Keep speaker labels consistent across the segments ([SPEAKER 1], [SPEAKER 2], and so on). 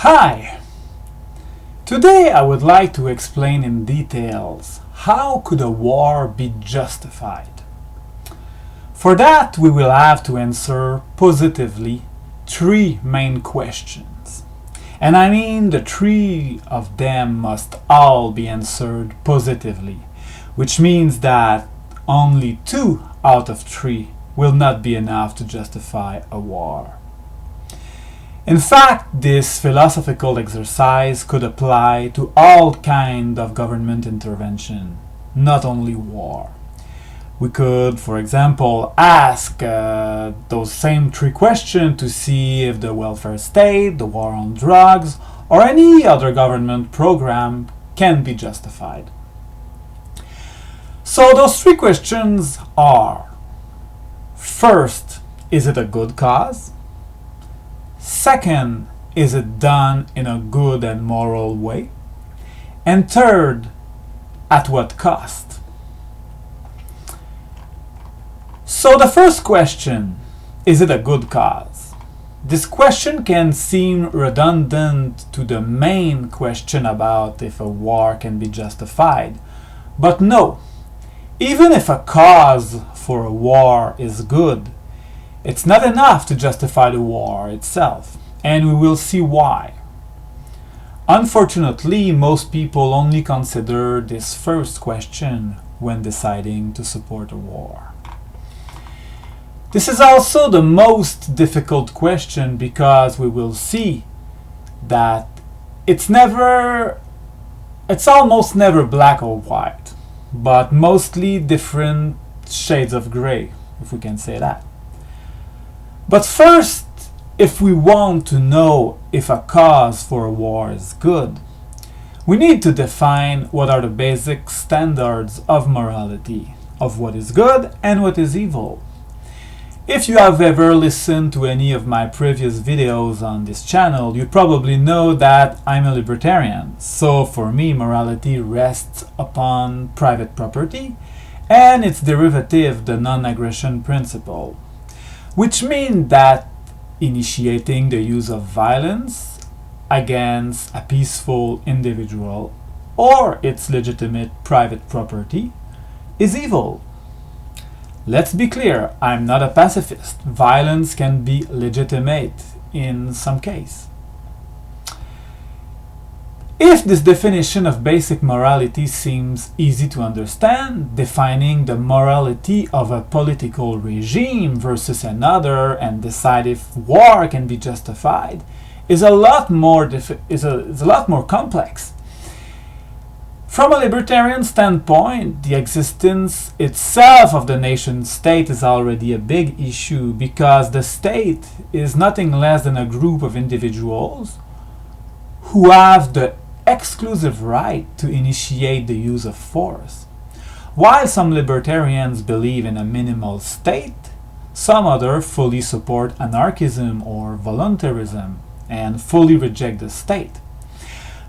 [SPEAKER 1] Hi! Today I would like to explain in details how could a war be justified. For that we will have to answer positively three main questions. And I mean the three of them must all be answered positively, which means that only 2 out of 3 will not be enough to justify a war. In fact, this philosophical exercise could apply to all kinds of government intervention, not only war. We could, for example, ask those same 3 questions to see if the welfare state, the war on drugs, or any other government program can be justified. So those 3 questions are: first, is it a good cause? Second, is it done in a good and moral way? And third, at what cost? So the first question, is it a good cause? This question can seem redundant to the main question about if a war can be justified. But no, even if a cause for a war is good, it's not enough to justify the war itself, and we will see why. Unfortunately, most people only consider this first question when deciding to support a war. This is also the most difficult question because we will see that it's almost never black or white, but mostly different shades of gray, if we can say that. But first, if we want to know if a cause for a war is good, we need to define what are the basic standards of morality, of what is good and what is evil. If you have ever listened to any of my previous videos on this channel, you probably know that I'm a libertarian. So for me, morality rests upon private property and its derivative, the non-aggression principle, which means that initiating the use of violence against a peaceful individual or its legitimate private property is evil. Let's be clear, I'm not a pacifist. Violence can be legitimate in some case. If this definition of basic morality seems easy to understand, defining the morality of a political regime versus another and decide if war can be justified is a lot more complex. From a libertarian standpoint, the existence itself of the nation state is already a big issue because the state is nothing less than a group of individuals who have the exclusive right to initiate the use of force. While some libertarians believe in a minimal state, some others fully support anarchism or voluntarism and fully reject the state.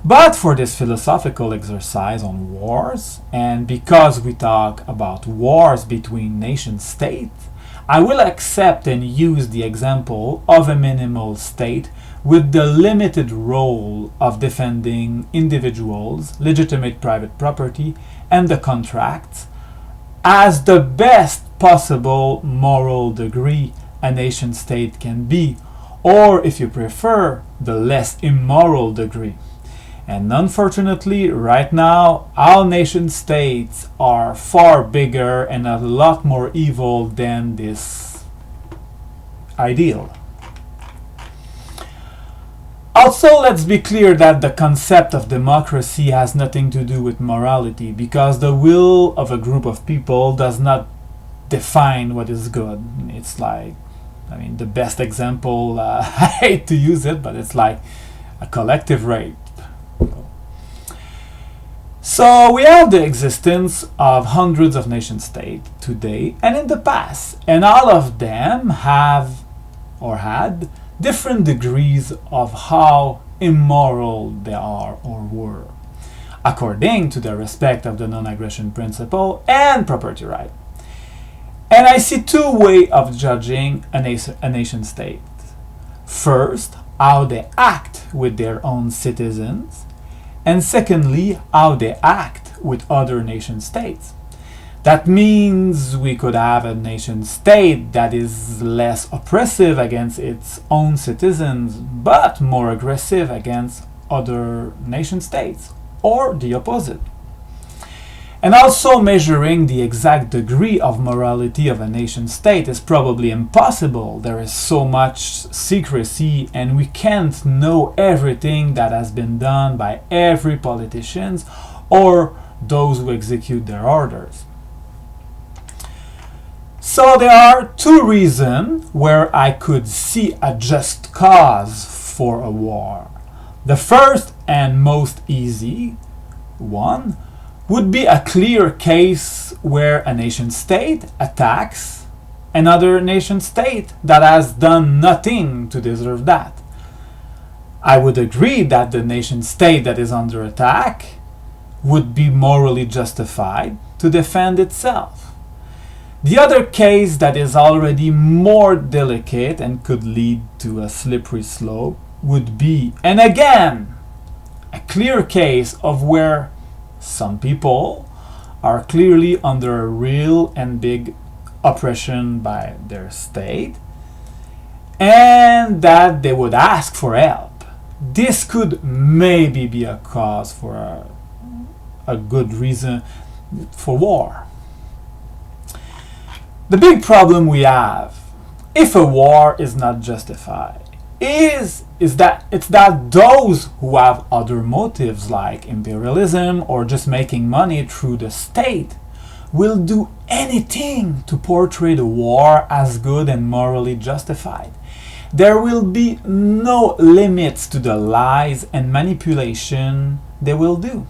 [SPEAKER 1] But for this philosophical exercise on wars, and because we talk about wars between nation-states, I will accept and use the example of a minimal state with the limited role of defending individuals, legitimate private property, and the contracts as the best possible moral degree a nation-state can be, or if you prefer, the less immoral degree. And unfortunately, right now, all nation-states are far bigger and a lot more evil than this ideal. Also, let's be clear that the concept of democracy has nothing to do with morality because the will of a group of people does not define what is good. It's like, the best example, I hate to use it, but it's like a collective rape. So we have the existence of hundreds of nation-states today and in the past, and all of them have or had different degrees of how immoral they are or were, according to the respect of the non-aggression principle and property right. And I see 2 ways of judging a nation-state. First, how they act with their own citizens, and secondly, how they act with other nation states. That means we could have a nation state that is less oppressive against its own citizens, but more aggressive against other nation states, or the opposite. And also measuring the exact degree of morality of a nation state is probably impossible. There is so much secrecy and we can't know everything that has been done by every politician or those who execute their orders. So there are two reasons where I could see a just cause for a war. The first and most easy one would be a clear case where a nation state attacks another nation state that has done nothing to deserve that. I would agree that the nation state that is under attack would be morally justified to defend itself. The other case that is already more delicate and could lead to a slippery slope would be, and again, a clear case of where some people are clearly under a real and big oppression by their state and that they would ask for help. This could maybe be a cause for a good reason for war. The big problem we have, if a war is not justified, is that those who have other motives like imperialism or just making money through the state will do anything to portray the war as good and morally justified. There will be no limits to the lies and manipulation they will do.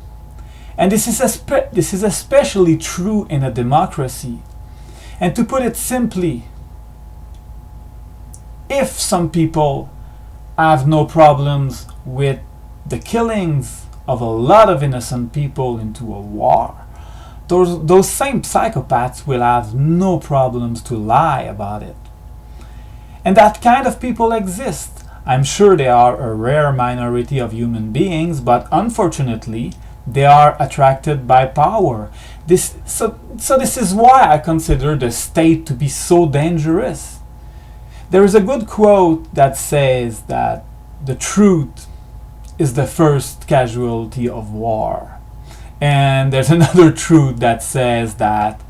[SPEAKER 1] And this is especially true in a democracy. And to put it simply, if some people have no problems with the killings of a lot of innocent people into a war, those same psychopaths will have no problems to lie about it. And that kind of people exist. I'm sure they are a rare minority of human beings, but unfortunately, they are attracted by power. So this is why I consider the state to be so dangerous. There is a good quote that says that the truth is the first casualty of war. And there's another truth that says that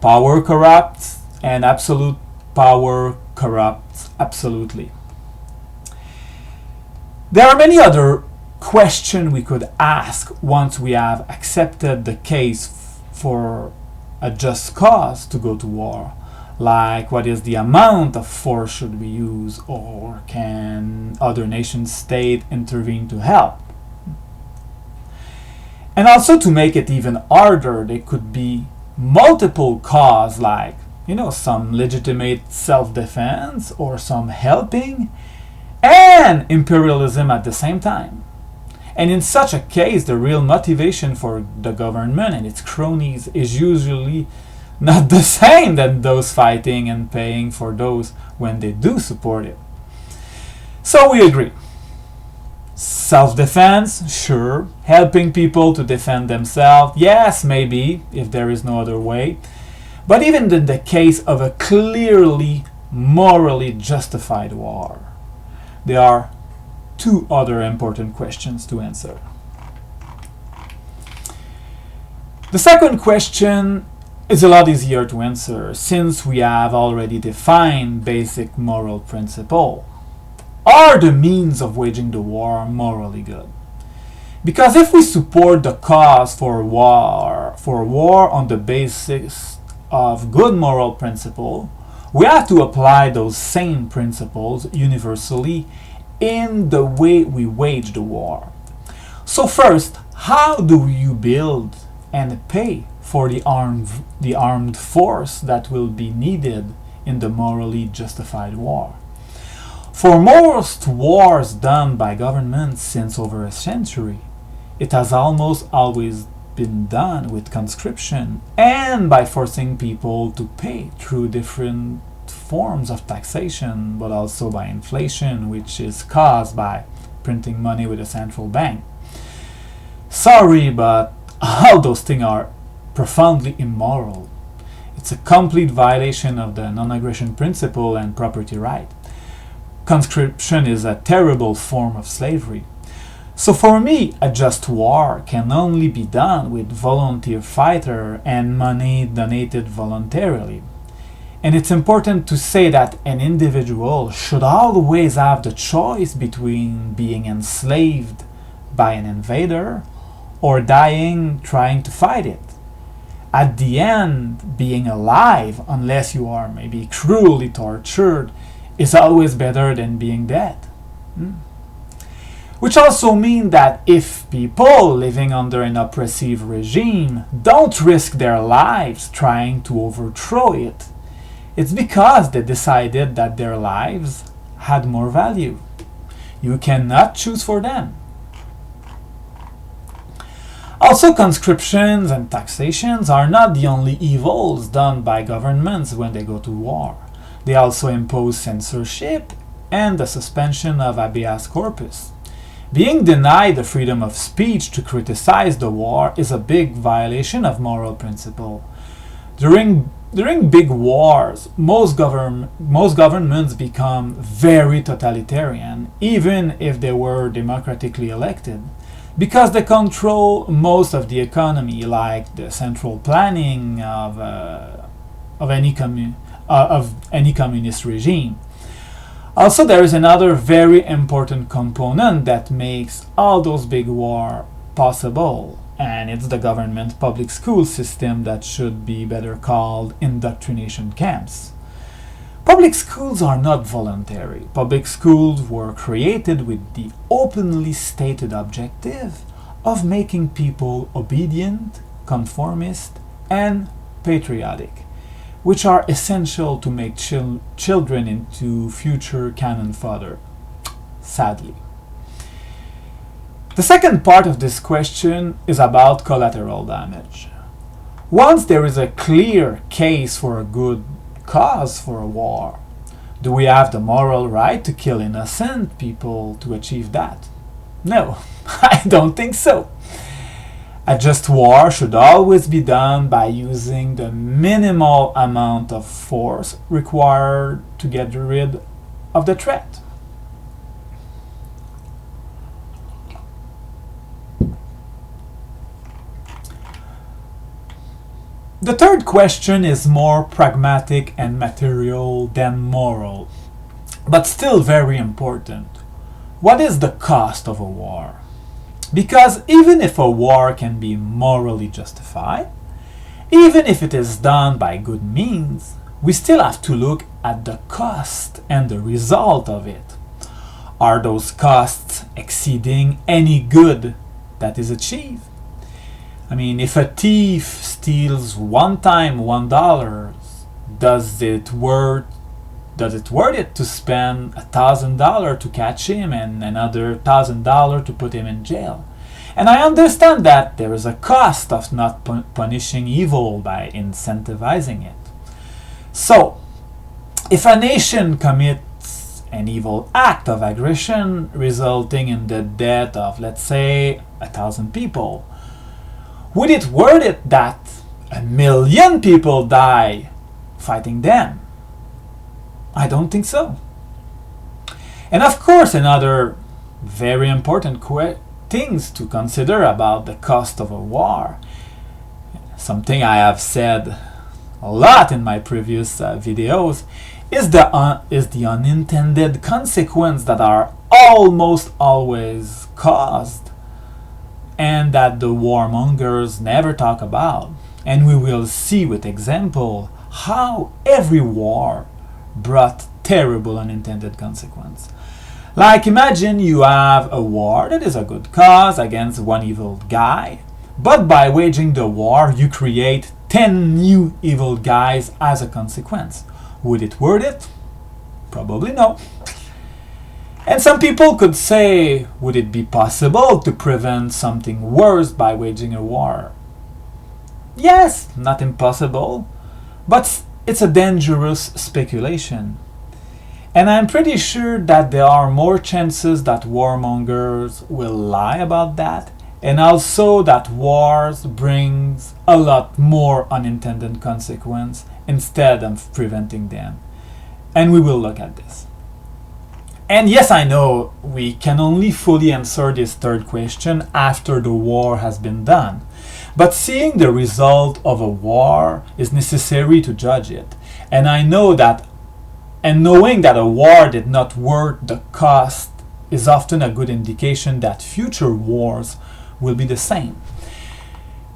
[SPEAKER 1] power corrupts and absolute power corrupts absolutely. There are many other questions we could ask once we have accepted the case for a just cause to go to war. Like, what is the amount of force should we use, or can other nation state intervene to help? And also, to make it even harder, there could be multiple causes, like, some legitimate self-defense or some helping and imperialism at the same time. And in such a case, the real motivation for the government and its cronies is usually not the same than those fighting and paying for those when they do support it. So we agree. Self-defense, sure. Helping people to defend themselves, yes, maybe, if there is no other way. But even in the case of a clearly morally justified war, there are two other important questions to answer. The second question is a lot easier to answer since we have already defined basic moral principle. Are the means of waging the war morally good? Because if we support the cause for war on the basis of good moral principle, we have to apply those same principles universally in the way we wage the war. So first, how do you build and pay for the armed force that will be needed in the morally justified war? For most wars done by governments since over a century, it has almost always been done with conscription and by forcing people to pay through different forms of taxation, but also by inflation, which is caused by printing money with a central bank. Sorry, but all those things are profoundly immoral. It's a complete violation of the non-aggression principle and property right. Conscription is a terrible form of slavery. So for me, a just war can only be done with volunteer fighter and money donated voluntarily. And it's important to say that an individual should always have the choice between being enslaved by an invader or dying trying to fight it. At the end, being alive, unless you are maybe cruelly tortured, is always better than being dead. Which also means that if people living under an oppressive regime don't risk their lives trying to overthrow it, it's because they decided that their lives had more value. You cannot choose for them. Also, conscriptions and taxations are not the only evils done by governments when they go to war. They also impose censorship and the suspension of habeas corpus. Being denied the freedom of speech to criticize the war is a big violation of moral principle. During big wars, most governments become very totalitarian, even if they were democratically elected, because they control most of the economy, like the central planning of any communist regime. Also, there is another very important component that makes all those big wars possible, and it's the government public school system that should be better called indoctrination camps. Public schools are not voluntary. Public schools were created with the openly stated objective of making people obedient, conformist, and patriotic, which are essential to make children into future cannon fodder, sadly. The second part of this question is about collateral damage. Once there is a clear case for a good cause for a war, do we have the moral right to kill innocent people to achieve that? No, I don't think so. A just war should always be done by using the minimal amount of force required to get rid of the threat. The third question is more pragmatic and material than moral, but still very important. What is the cost of a war? Because even if a war can be morally justified, even if it is done by good means, we still have to look at the cost and the result of it. Are those costs exceeding any good that is achieved? I mean, if a thief steals one time $1, does it worth it to spend $1,000 to catch him and another $1,000 to put him in jail? And I understand that there is a cost of not punishing evil by incentivizing it. So, if a nation commits an evil act of aggression resulting in the death of, let's say, 1,000 people, would it worth it that 1 million people die fighting them? I don't think so. And of course, another very important things to consider about the cost of a war, something I have said a lot in my previous videos, is the unintended consequence that are almost always caused and that the warmongers never talk about. And we will see with example how every war brought terrible unintended consequence. Like, imagine you have a war that is a good cause against one evil guy, but by waging the war you create 10 new evil guys as a consequence. Would it worth it? Probably no. And some people could say, would it be possible to prevent something worse by waging a war? Yes, not impossible, but it's a dangerous speculation. And I'm pretty sure that there are more chances that warmongers will lie about that, and also that wars brings a lot more unintended consequence instead of preventing them. And we will look at this. And yes, I know we can only fully answer this third question after the war has been done. But seeing the result of a war is necessary to judge it. And I know that, and knowing that a war did not worth the cost is often a good indication that future wars will be the same.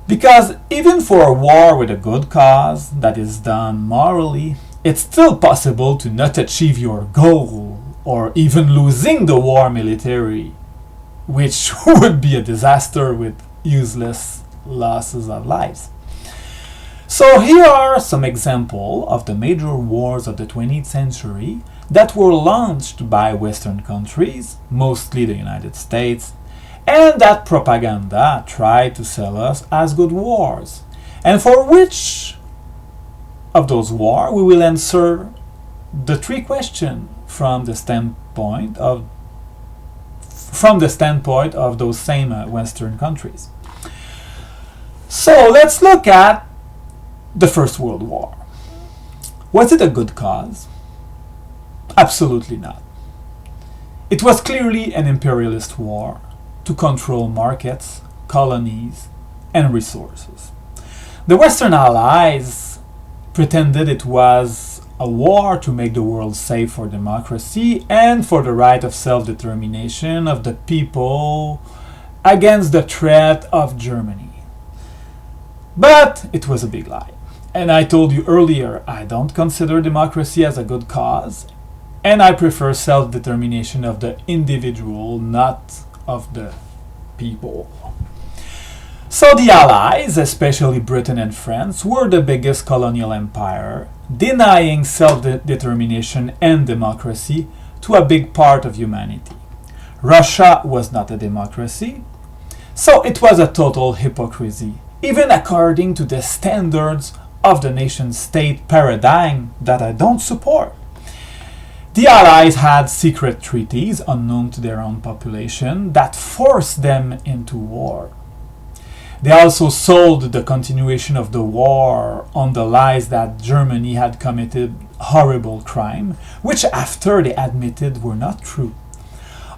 [SPEAKER 1] Because even for a war with a good cause that is done morally, it's still possible to not achieve your goal or even losing the war militarily, which would be a disaster with useless losses of lives. So here are some examples of the major wars of the 20th century that were launched by Western countries, mostly the United States, and that propaganda tried to sell us as good wars, and for which of those wars we will answer the three questions from the standpoint of those same Western countries. So let's look at the First World War. Was it a good cause? Absolutely not. It was clearly an imperialist war to control markets, colonies, and resources. The Western Allies pretended it was a war to make the world safe for democracy and for the right of self-determination of the people against the threat of Germany. But it was a big lie. And I told you earlier, I don't consider democracy as a good cause, and I prefer self-determination of the individual, not of the people. So the Allies, especially Britain and France, were the biggest colonial empire, denying self-determination and democracy to a big part of humanity. Russia was not a democracy, so it was a total hypocrisy, even according to the standards of the nation-state paradigm that I don't support. The Allies had secret treaties unknown to their own population that forced them into war. They also sold the continuation of the war on the lies that Germany had committed horrible crime, which after they admitted were not true.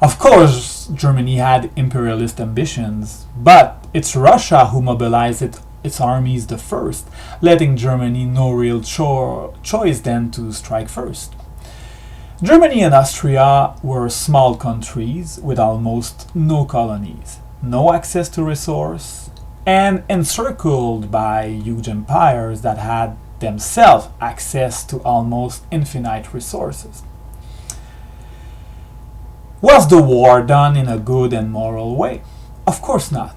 [SPEAKER 1] Of course, Germany had imperialist ambitions, but it's Russia who mobilized its armies the first, letting Germany no real choice than to strike first. Germany and Austria were small countries with almost no colonies, no access to resources, and encircled by huge empires that had themselves access to almost infinite resources. Was the war done in a good and moral way? Of course not.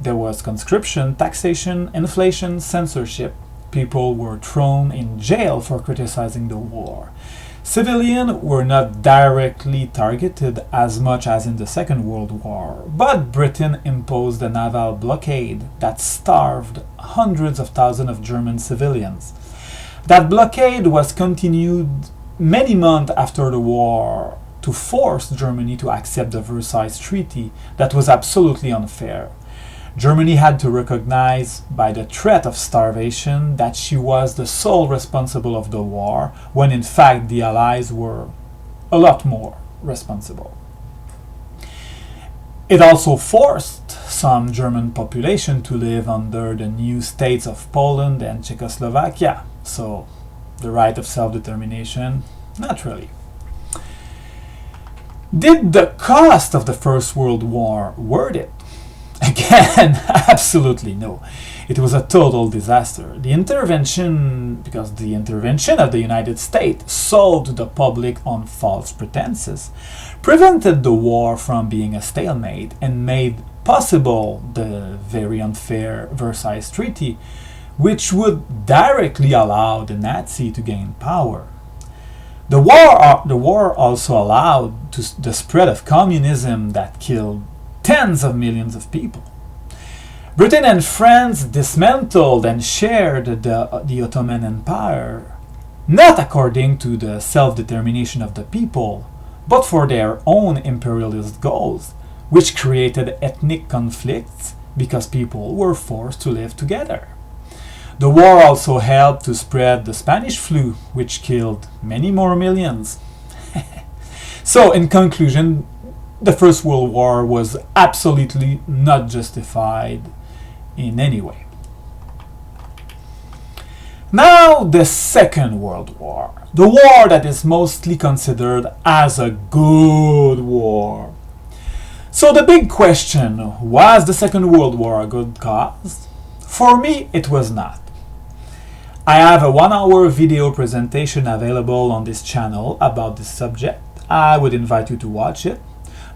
[SPEAKER 1] There was conscription, taxation, inflation, censorship. People were thrown in jail for criticizing the war. Civilians were not directly targeted as much as in the Second World War, but Britain imposed a naval blockade that starved hundreds of thousands of German civilians. That blockade was continued many months after the war to force Germany to accept the Versailles Treaty that was absolutely unfair. Germany had to recognize by the threat of starvation that she was the sole responsible of the war, when in fact the Allies were a lot more responsible. It also forced some German population to live under the new states of Poland and Czechoslovakia, so the right of self-determination, not really. Did the cost of the First World War worth it? Again, absolutely no. It was a total disaster. The intervention of the United States, sold to the public on false pretenses, prevented the war from being a stalemate and made possible the very unfair Versailles Treaty, which would directly allow the Nazi to gain power. The war also allowed the spread of communism that killed tens of millions of people. Britain and France dismantled and shared the Ottoman Empire, not according to the self-determination of the people, but for their own imperialist goals, which created ethnic conflicts because people were forced to live together. The war also helped to spread the Spanish flu, which killed many more millions. So, in conclusion, the First World War was absolutely not justified in any way. Now, the Second World War, the war that is mostly considered as a good war. So the big question, was the Second World War a good cause? For me, it was not. I have a 1-hour video presentation available on this channel about this subject. I would invite you to watch it.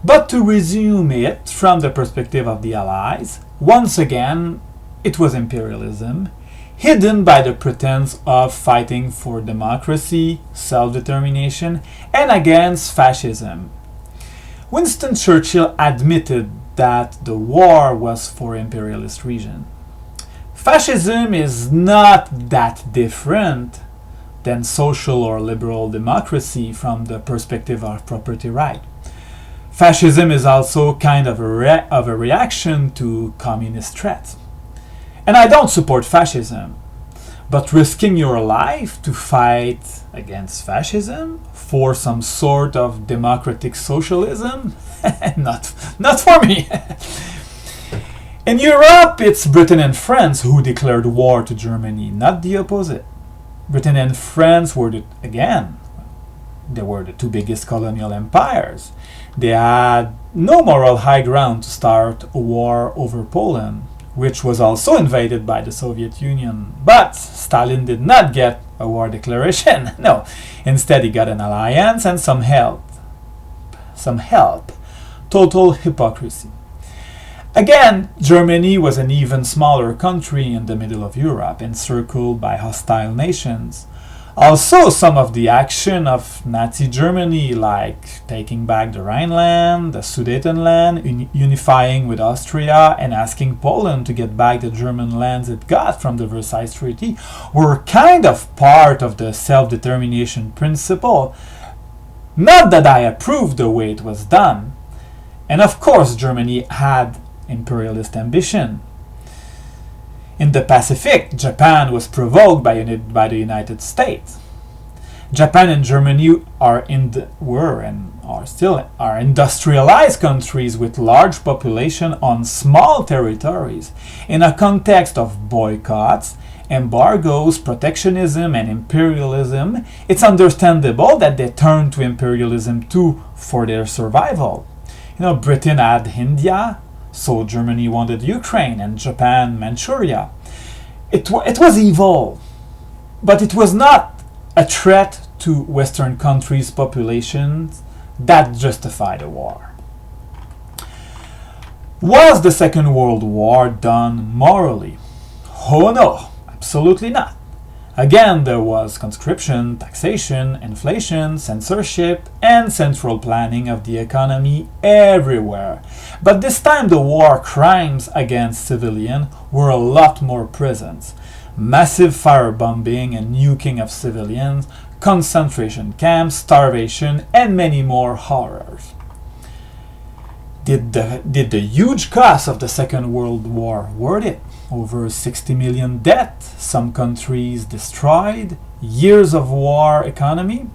[SPEAKER 1] But to resume it from the perspective of the Allies, once again, it was imperialism, hidden by the pretense of fighting for democracy, self-determination, and against fascism. Winston Churchill admitted that the war was for imperialist reasons. Fascism is not that different than social or liberal democracy from the perspective of property right. Fascism is also kind of a reaction to communist threats. And I don't support fascism, but risking your life to fight against fascism for some sort of democratic socialism? not for me. In Europe, it's Britain and France who declared war to Germany, not the opposite. Britain and France were they were the two biggest colonial empires. They had no moral high ground to start a war over Poland, which was also invaded by the Soviet Union. But Stalin did not get a war declaration. No, instead he got an alliance and some help. Total hypocrisy. Again, Germany was an even smaller country in the middle of Europe, encircled by hostile nations. Also, some of the action of Nazi Germany, like taking back the Rhineland, the Sudetenland, unifying with Austria, and asking Poland to get back the German lands it got from the Versailles Treaty, were kind of part of the self-determination principle. Not that I approved the way it was done. And of course, Germany had imperialist ambition. In the Pacific, Japan was provoked by the United States. Japan and Germany are industrialized countries with large population on small territories. In a context of boycotts, embargoes, protectionism, and imperialism, it's understandable that they turn to imperialism too for their survival. Britain had India, so Germany wanted Ukraine, and Japan Manchuria. It was evil, but it was not a threat to Western countries' populations that justified a war. Was the Second World War done morally? Oh no, absolutely not. Again, there was conscription, taxation, inflation, censorship, and central planning of the economy everywhere. But this time the war crimes against civilians were a lot more present. Massive firebombing and nuking of civilians, concentration camps, starvation, and many more horrors. Did the huge cost of the Second World War worth it? Over 60 million dead, some countries destroyed, years of war economy?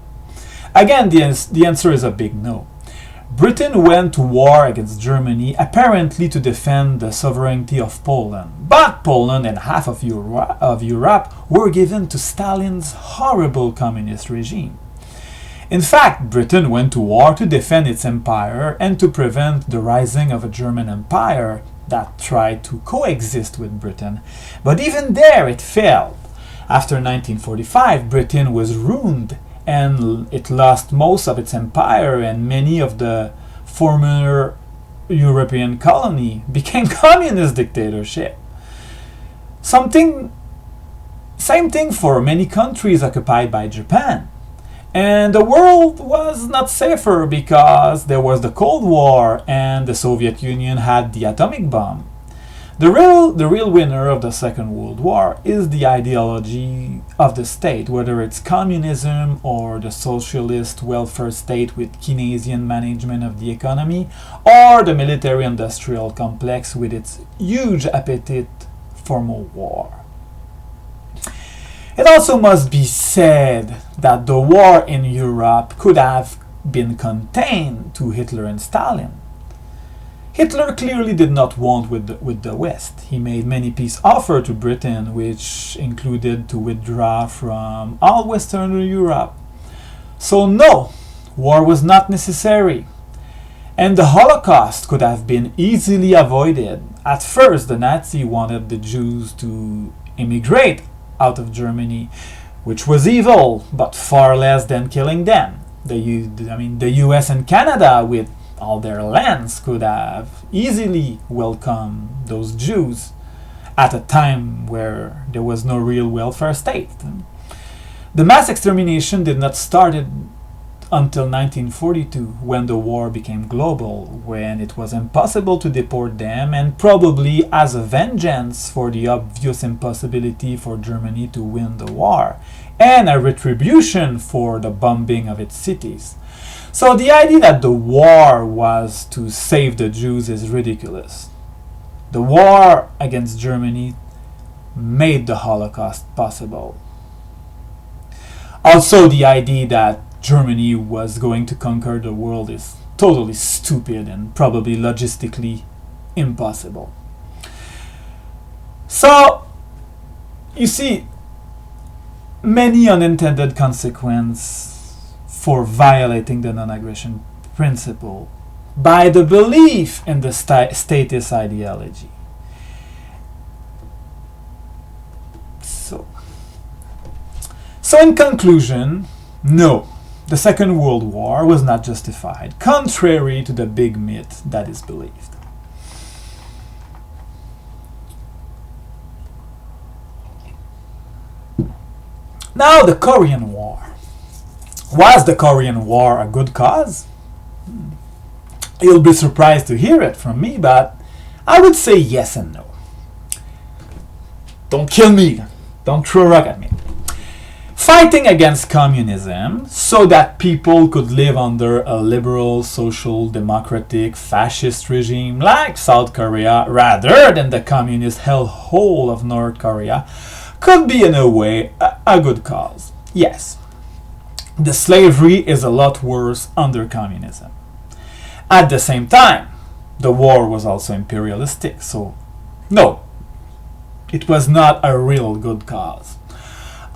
[SPEAKER 1] Again, the answer is a big no. Britain went to war against Germany apparently to defend the sovereignty of Poland, but Poland and half of Europe were given to Stalin's horrible communist regime. In fact, Britain went to war to defend its empire and to prevent the rising of a German empire that tried to coexist with Britain. But even there it failed. After 1945, Britain was ruined and it lost most of its empire, and many of the former European colony became communist dictatorship. Same thing for many countries occupied by Japan. And the world was not safer because there was the Cold War and the Soviet Union had the atomic bomb. The real winner of the Second World War is the ideology of the state, whether it's communism or the socialist welfare state with Keynesian management of the economy, or the military-industrial complex with its huge appetite for more war. It also must be said that the war in Europe could have been contained to Hitler and Stalin. Hitler clearly did not want with the West. He made many peace offers to Britain, which included to withdraw from all Western Europe. So no, war was not necessary. And the Holocaust could have been easily avoided. At first, the Nazis wanted the Jews to immigrate out of Germany, which was evil, but far less than killing them. The US and Canada, with all their lands, could have easily welcomed those Jews at a time where there was no real welfare state. The mass extermination did not start until 1942, when the war became global, when it was impossible to deport them, and probably as a vengeance for the obvious impossibility for Germany to win the war, and a retribution for the bombing of its cities. So the idea that the war was to save the Jews is ridiculous. The war against Germany made the Holocaust possible. Also, the idea that Germany was going to conquer the world is totally stupid and probably logistically impossible. So, you see, many unintended consequences for violating the non-aggression principle by the belief in the statist ideology. So in conclusion, no, the Second World War was not justified, contrary to the big myth that is believed. Now, the Korean War. Was the Korean War a good cause? You'll be surprised to hear it from me, but I would say yes and no. Don't kill me. Don't throw a rock at me. Fighting against communism so that people could live under a liberal, social, democratic, fascist regime like South Korea rather than the communist hellhole of North Korea could be in a way a good cause. Yes, the slavery is a lot worse under communism. At the same time, the war was also imperialistic, so no, it was not a real good cause.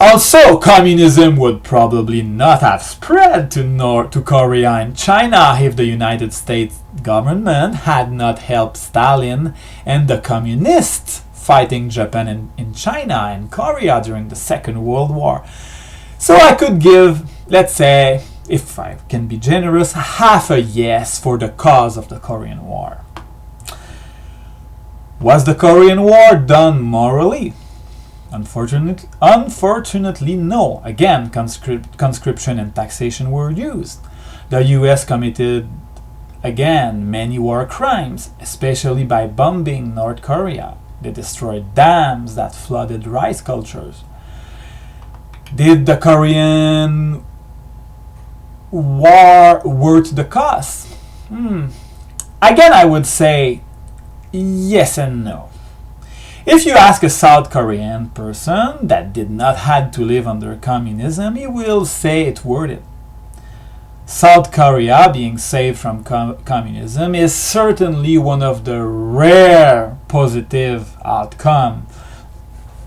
[SPEAKER 1] Also, communism would probably not have spread to Korea and China if the United States government had not helped Stalin and the communists fighting Japan in China and Korea during the Second World War. So I could give, let's say, if I can be generous, half a yes for the cause of the Korean War. Was the Korean War done morally? Unfortunately, no. Again, conscription and taxation were used. The US committed, again, many war crimes, especially by bombing North Korea. They destroyed dams that flooded rice cultures. Did the Korean War worth the cost? Again, I would say yes and no. If you ask a South Korean person that did not have to live under communism, he will say it's worth it. South Korea being saved from communism is certainly one of the rare positive outcomes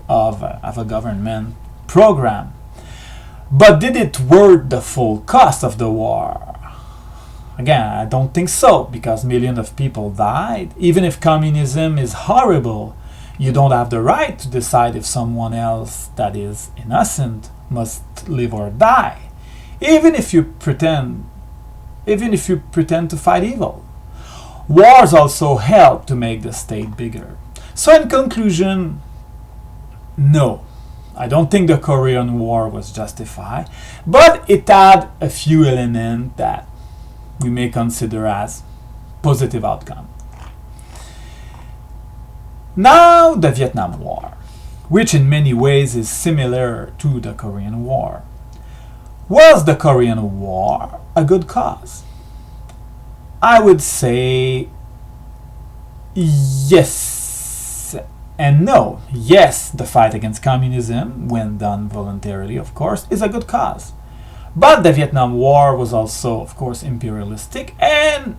[SPEAKER 1] of a government program. But did it worth the full cost of the war? Again, I don't think so, because millions of people died. Even if communism is horrible, you don't have the right to decide if someone else that is innocent must live or die, even if you pretend to fight evil. Wars also help to make the state bigger. So in conclusion, no, I don't think the Korean War was justified, but it had a few elements that we may consider as positive outcome. Now the Vietnam War, which in many ways is similar to the Korean War. Was the Korean War a good cause? I would say yes and no. Yes, the fight against communism, when done voluntarily, of course, is a good cause. But the Vietnam War was also, of course, imperialistic, and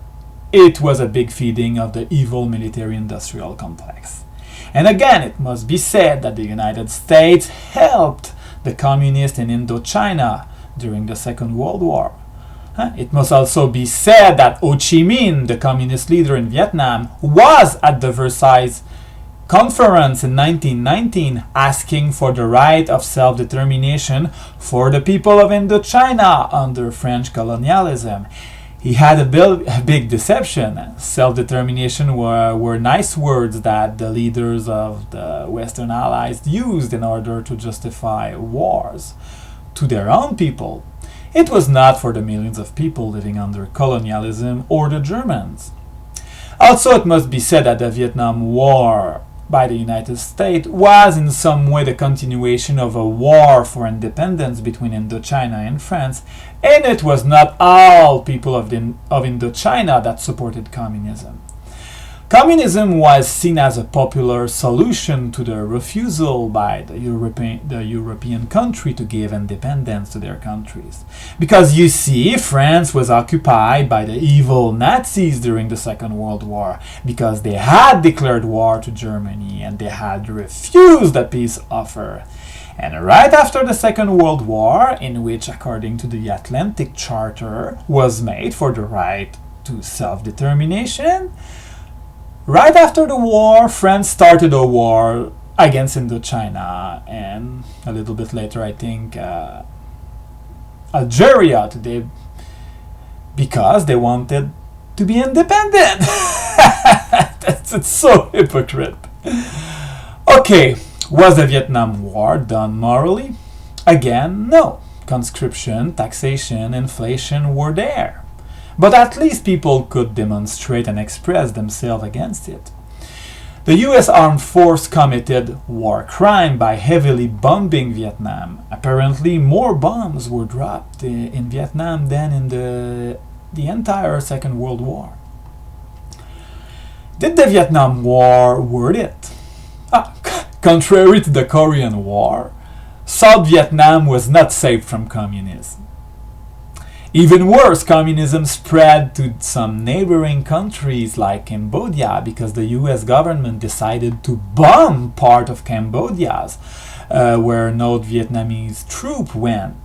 [SPEAKER 1] it was a big feeding of the evil military-industrial complex. And again, it must be said that the United States helped the communists in Indochina during the Second World War. It must also be said that Ho Chi Minh, the communist leader in Vietnam, was at the Versailles Conference in 1919 asking for the right of self-determination for the people of Indochina under French colonialism. He had a big deception. Self-determination were nice words that the leaders of the Western Allies used in order to justify wars to their own people. It was not for the millions of people living under colonialism or the Germans. Also, it must be said that the Vietnam War by the United States was in some way the continuation of a war for independence between Indochina and France, and it was not all people of Indochina that supported communism. Communism was seen as a popular solution to the refusal by the European country to give independence to their countries. Because you see, France was occupied by the evil Nazis during the Second World War, because they had declared war to Germany and they had refused a peace offer. And right after the Second World War, in which, according to the Atlantic Charter, was made for the right to self-determination, right after the war, France started a war against Indochina, and a little bit later, I think, Algeria today, because they wanted to be independent. It's so hypocrite. Okay, was the Vietnam War done morally? Again, no. Conscription, taxation, inflation were there. But at least people could demonstrate and express themselves against it. The US Armed Force committed war crime by heavily bombing Vietnam. Apparently, more bombs were dropped in Vietnam than in the entire Second World War. Did the Vietnam War worth it? Contrary to the Korean War, South Vietnam was not safe from communism. Even worse, communism spread to some neighboring countries like Cambodia because the US government decided to bomb part of Cambodia, where North Vietnamese troops went,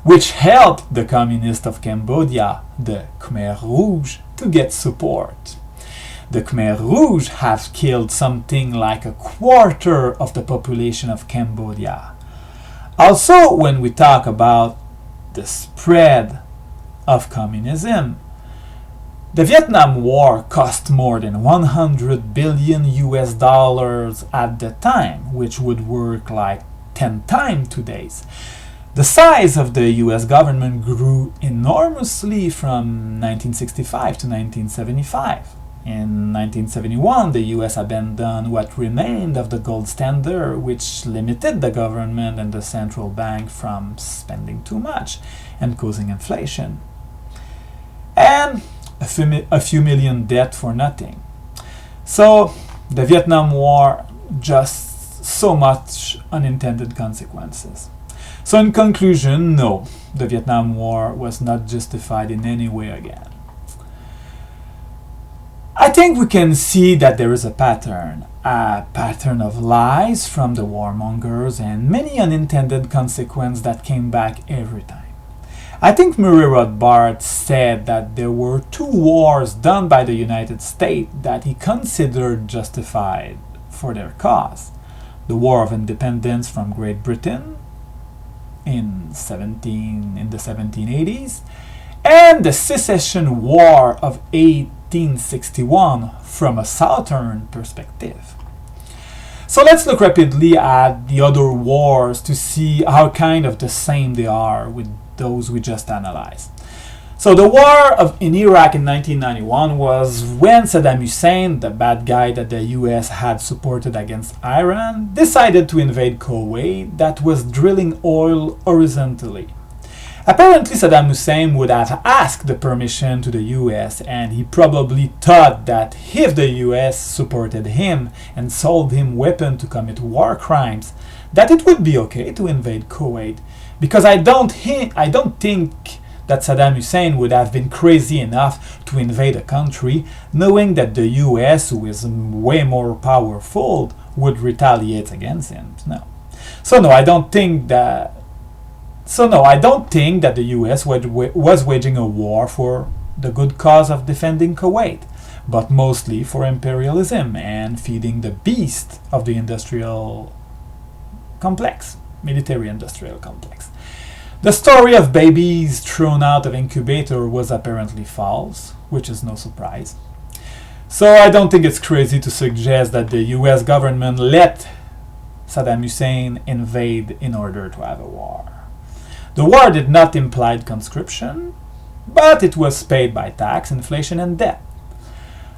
[SPEAKER 1] which helped the communists of Cambodia, the Khmer Rouge, to get support. The Khmer Rouge have killed something like a quarter of the population of Cambodia. Also, when we talk about the spread of communism, the Vietnam War cost more than 100 billion US dollars at the time, which would work like 10 times today's. The size of the US government grew enormously from 1965 to 1975. In 1971, the US abandoned what remained of the gold standard, which limited the government and the central bank from spending too much and causing inflation. And a few million debt for nothing. So the Vietnam War, just so much unintended consequences. So in conclusion, no, the Vietnam War was not justified in any way again. I think we can see that there is a pattern of lies from the warmongers and many unintended consequences that came back every time. I think Murray Rothbard said that there were two wars done by the United States that he considered justified for their cause. The War of Independence from Great Britain in the 1780s and the Secession War of 1861 from a Southern perspective. So let's look rapidly at the other wars to see how kind of the same they are with those we just analyzed. So the in Iraq in 1991 was when Saddam Hussein, the bad guy that the US had supported against Iran, decided to invade Kuwait that was drilling oil horizontally. Apparently Saddam Hussein would have asked the permission to the US, and he probably thought that if the US supported him and sold him weapons to commit war crimes, that it would be okay to invade Kuwait. Because I don't think that Saddam Hussein would have been crazy enough to invade a country knowing that the US, who is way more powerful, would retaliate against him. No. So no, I don't think that the US was waging a war for the good cause of defending Kuwait, but mostly for imperialism and feeding the beast of the industrial complex, military-industrial complex. The story of babies thrown out of incubator was apparently false, which is no surprise. So I don't think it's crazy to suggest that the US government let Saddam Hussein invade in order to have a war. The war did not imply conscription, but it was paid by tax, inflation, and debt.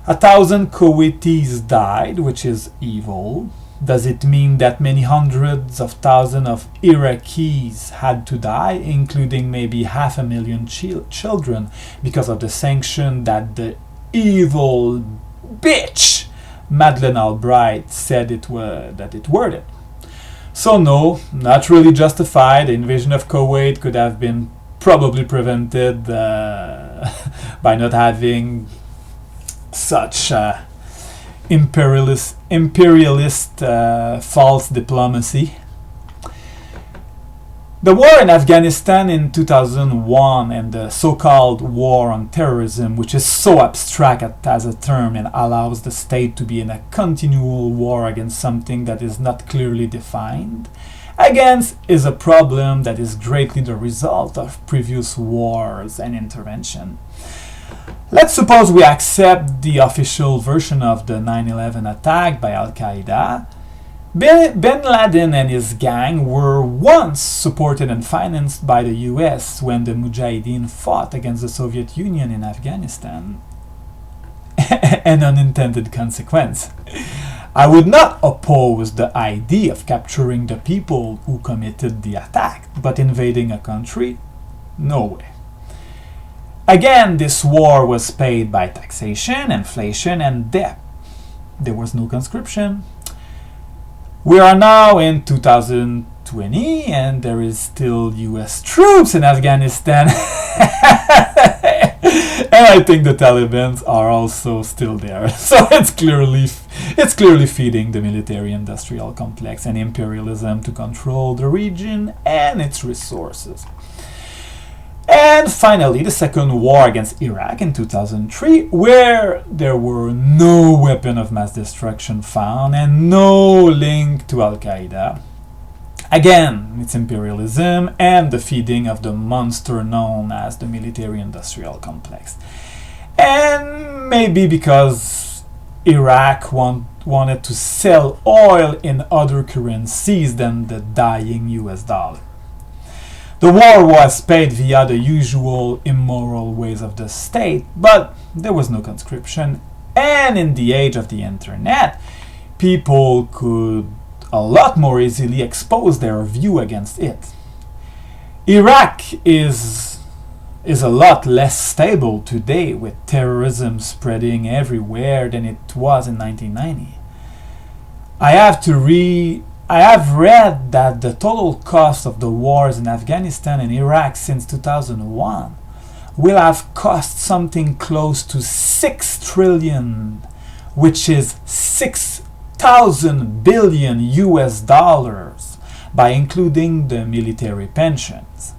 [SPEAKER 1] 1,000 Kuwaitis died, which is evil. Does it mean that many hundreds of thousands of Iraqis had to die, including maybe 500,000 children, because of the sanction that the evil bitch Madeleine Albright said that it worth it? So no, not really justified. The invasion of Kuwait could have been probably prevented by not having such imperialist false diplomacy. The war in Afghanistan in 2001 and the so-called war on terrorism, which is so abstract as a term and allows the state to be in a continual war against something that is not clearly defined, is a problem that is greatly the result of previous wars and intervention. Let's suppose we accept the official version of the 9/11 attack by Al-Qaeda. Bin Laden and his gang were once supported and financed by the US when the Mujahideen fought against the Soviet Union in Afghanistan. An unintended consequence. I would not oppose the idea of capturing the people who committed the attack, but invading a country? No way. Again, this war was paid by taxation, inflation, and debt. There was no conscription. We are now in 2020 and there is still US troops in Afghanistan. And I think the Taliban are also still there. So it's clearly feeding the military-industrial complex and imperialism to control the region and its resources. And finally, the second war against Iraq in 2003, where there were no weapon of mass destruction found and no link to Al-Qaeda. Again, it's imperialism and the feeding of the monster known as the military-industrial complex. And maybe because Iraq wanted to sell oil in other currencies than the dying US dollar. The war was paid via the usual immoral ways of the state, but there was no conscription, and in the age of the internet, people could a lot more easily expose their view against it. Iraq is a lot less stable today, with terrorism spreading everywhere than it was in 1990. I have read that the total cost of the wars in Afghanistan and Iraq since 2001 will have cost something close to 6 trillion, which is 6,000 billion US dollars, by including the military pensions.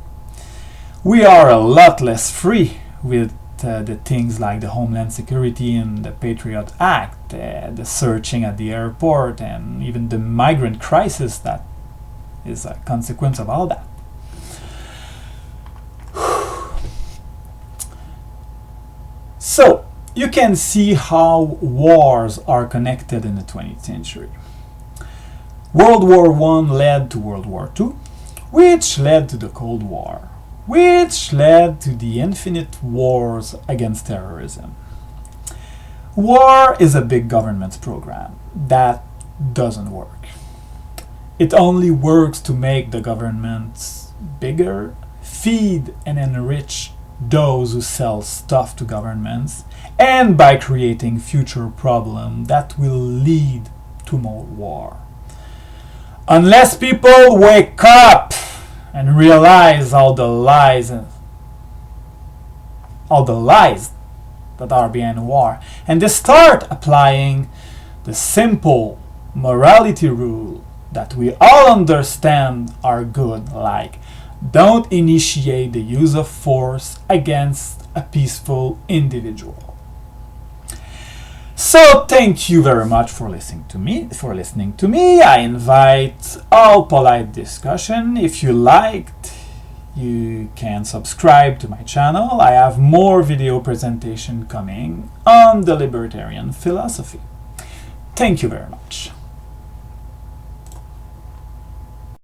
[SPEAKER 1] We are a lot less free with the things like the Homeland Security and the Patriot Act, the searching at the airport, and even the migrant crisis that is a consequence of all that. So, you can see how wars are connected in the 20th century. World War I led to World War II, which led to the Cold War. which led to the infinite wars against terrorism. War is a big government program that doesn't work. It only works to make the governments bigger, feed and enrich those who sell stuff to governments, and by creating future problems that will lead to more war. Unless people wake up and realize all the lies that are behind war, and they start applying the simple morality rule that we all understand are good, like don't initiate the use of force against a peaceful individual. So thank you very much for listening to me. I invite all polite discussion. If you liked, you can subscribe to my channel. I have more video presentation coming on the libertarian philosophy. Thank you very much.